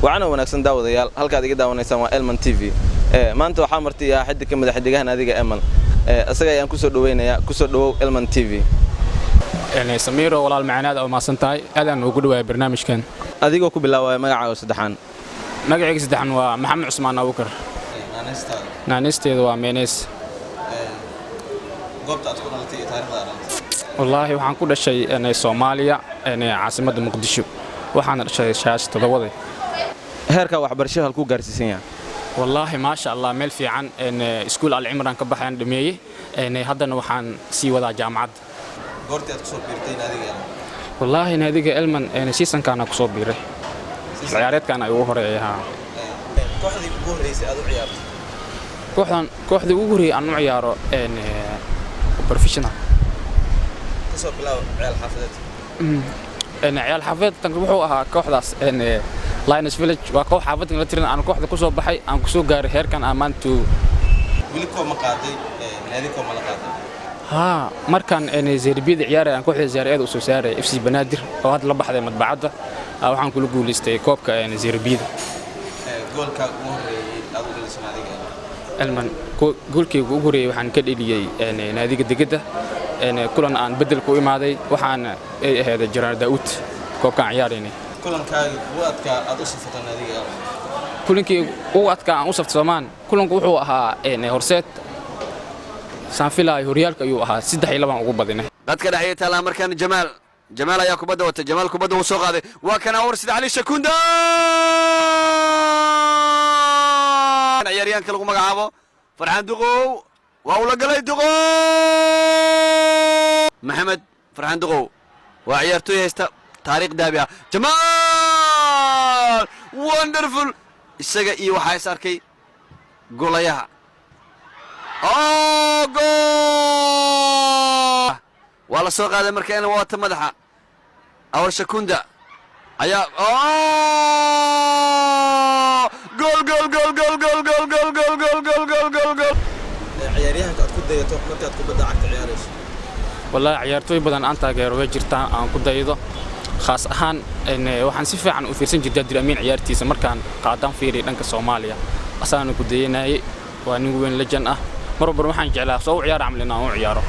وعنا ونكسن داود يال هل كاد يقدر ونكسن وإلمان تي في ما أنت وحمرتي يا حد كم ده حد جهنا هذيك إلمان أسرع يعني كسر دوين يا كسر دو إلمان تي في يعني سمير ولا المعناد أو ما سنتاي أذن وجودوا برنامج كان هذيك وكو بالله ما يعاوز سدحان ما جاي سدحان ومحمد عثمان أبو بكر نانستي ومينيس قبضة أدخل على تاريخ والله وحن كل شيء أنا سوماليا أنا عاصمة مقدشو وحن شيء شاشة تضوضي هركا وحبرشها الكو جارسيسيا والله ما شاء الله مل في عن إن سكول العمران كبح عند مية إن هذا وحن سي وضع جامعة قرتي أتصل بيرتين هذه والله إن هذه علما إن سيسن كان أقصد بيره عيارات كان أيوه رأيها كوحدي بقول رئيس أدو عيار كوحدي وجوري أنو عياره إن بروفيشنال تصل بلا عيال حافظت إن عيال حافظ تنقبحوها كوحداس إن لاينس فيلج وكوح حافظ نلترين أنا كوحدة كوسو بحي أنا كوسو جاري هير كان أمانتو ولكو مقاضي من هذيكم ملقاضي ها مركان إن زيربيد عياره أنا كوحدة زيارات وسوسارة إفسي بنادر أو هذا لبح هذا متبعده أو حن كل جول استي كوب كأن زيربيد جول كمهر أدو جلسنا هذيك المن جول كي جوري وحن كده اللي يعني نادي قد كده يعني كلنا عن بدل كوي ماذي وحن هذا جرار داود كوب كان عياريني كلن كاي وقتك أدوسف النادي كلن كي وقتك أوصف زمان كلن كوحوها يعني هرسات سانفيلا هوريال كيوها سيد حيلا ما أقول بدينه قد كده حيت على مركان جمال يا كوبا دوت جمال كوبا دوت سوق هذا وكان أورسد علي شكوندا عياريان كلكم مقعبه فرحان دقو وأولا قلي دقو محمد فرحان دقو وعيارتو يستا تاريخ دابيا جمال وندرفل السجا إيوه حي ساركي قوليها جول والله سوق هذا مركان وقت مدحة أول شكوندا أيا جول جول جول جول جول جول جول جول جول جول جول جول جول عياريها كأكون دايتو مركز تكون بدأ عكت عياريش والله عيارتوي بدن أنت غير وجرتان أنا كنت دايدو خاص أهان إن وحن سيف عن وفيرسين جدا درامين عيارتي سمركان قادم فيري لانك الصومالية أصلا أنا كنت ديناي ونقول لجنة مرة بروحان جعلها صو عيار عملنا أو عياره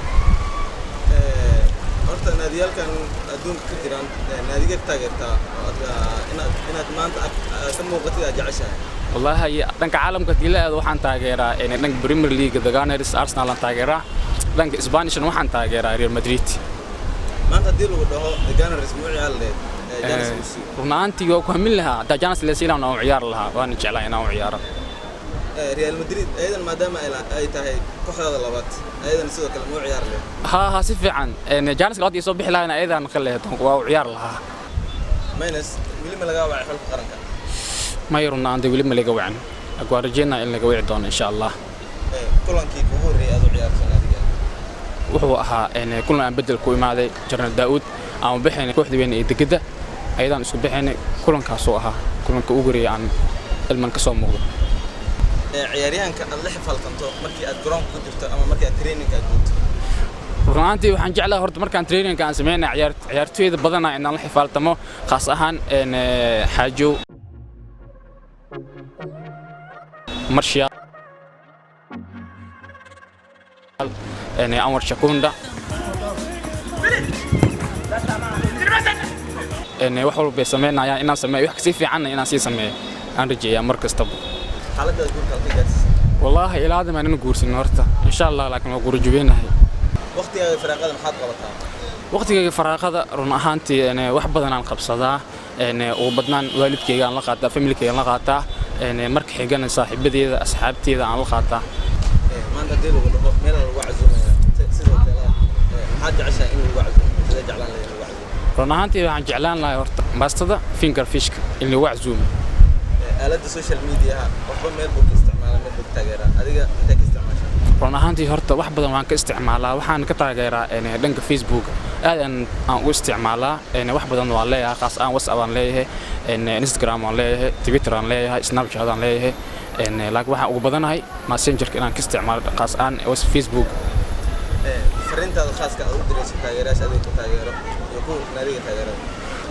horta naadiyalkan adduunka ka jiraan naadiga taageerta inaad maanta ka muuqatid aad jeceshahay wallahi dhanka caalamka dilaad waxaan taageeraa in dhanka Premier League the Gunners Arsenal aan taageeraa dhanka Spanish waxaan taageeraa Real Madrid maanta hadii lagu dhaho the Gunners muu ciyaar leed runaantii waa ku hamil lahaa da Janas Leesilan oo ciyaar lahaa waan jeclaa inaan u ciyaaro Real Madrid aydan maadaama ay tahay kooxda labaad aydan sidoo kale muu ciyaar leed ها si fiican in Janis Leesilan soo bixi lahayn aydan khaleeto waa ciyaar lahaa minus wili ma laga wacay xulka qaranka ما يرون عندي ولي ملقى وعن أقوى رجينا إن لقى وعدون إن شاء الله. كلن كي كهوري أذو عيار سنادية. وهو إن كلنا نبدل كوي ماذا جرنا داود أو بحين كوحد بين يدقده أيضا اسمه بحين كلن كاسوها كلن كأوجري عن المنكسر موجود. عياريان كالله فلتنتو مركي أدرون كنت أما مركي أترينينج كنت. runtii waxaan jeclaa horta markaan training aan sameeyay ciyaartooyda badanaa inaan la xifaaltamo khaas ahaan in xaajo marshal in Anwar Shakunda in wax walba sameynaya inaan sameeyo wax si fiican inaan sii sameeyo aan rajeeyaa mar kasta xaaladda guurka halkaas wallahi ilaa hadda ma inaan guursin horta insha Allah laakiin waa gurujubeenahay waqtiga faraaqada maxaad qabataa waqtiga faraaqada run ahaantii in wax badan aan qabsadaa in oo badnaan waalidkayga aan la qaataa familkayga aan la qaataa in marka xigana saaxiibadeeda asxaabteeda aan la qaataa maanta deel ugu dhaco meel lagu casuumayo sidoo kale maxaad jeceshahay in lagu casuumo sida jeclaan lahayd lagu casuumo run ahaantii waxaan jeclaan lahaa horta baastada finger fish in lagu casuumo aaladda social media waxba meel buu isticmaalaa meel buu taageeraa adiga intee ka isticmaashaa run ahaantii horta wax badan waan ka isticmaalaa waxaan ka taageeraa in dhanka Facebook aan u isticmaalaa in wax badan waan leeyahay khaas aan WhatsApp aan leeyahay in Instagram aan leeyahay Twitter aan leeyahay Snapchat aan leeyahay in laakiin waxa ugu badanahay Messenger inaan ka isticmaalo khaas aan Facebook fariintaada khaaska ah u diraysa taageerayaasha adiga ku taageero iyo ku naadiga taageero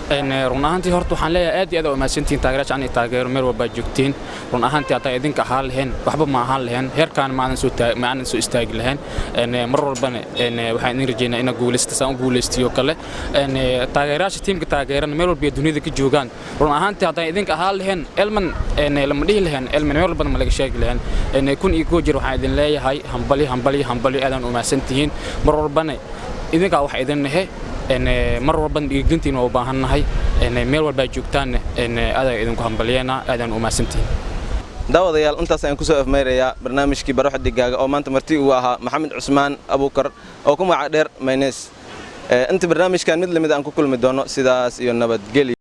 run ahaantii horta waxaan leeyahay aad iyo aad u mahadsantihiin taageerayaasha aan taageero meel walba joogtiin run ahaantii hataa idinka ahaan lahayn waxba ma ahaan lahayn heerkaan ma aanan soo istaagi lahayn mar walbana waxaan idin rajeynaa inaad guulaystaan u guulaystiyo kale taageerayaasha tiimka taageerana meel walba dunida ka joogaan run ahaantii hataa idinka ahaan lahayn elman lama dhihi lahayn elman meel walba ma laga sheegi lahayn kun iyo koo jir waxaan idin leeyahay hambali aadaan u mahadsantihiin mar walbana idinka wax idin nahay mar walba dhiigintiina u baahannahay meel walba joogtaan aad idinku hambalyeena aadaan u mahadsantihiin daawadayaal intaas ayaan ku soo afmeerayaa barnaamijkii Baro Xidigaaga oo maanta marti uu ahaa Maxamed Cusmaan Abuukar oo ku magac dheer Maynes inta barnaamijkan mid lamid aan ku kulmi doono sidaas iyo nabadgelyo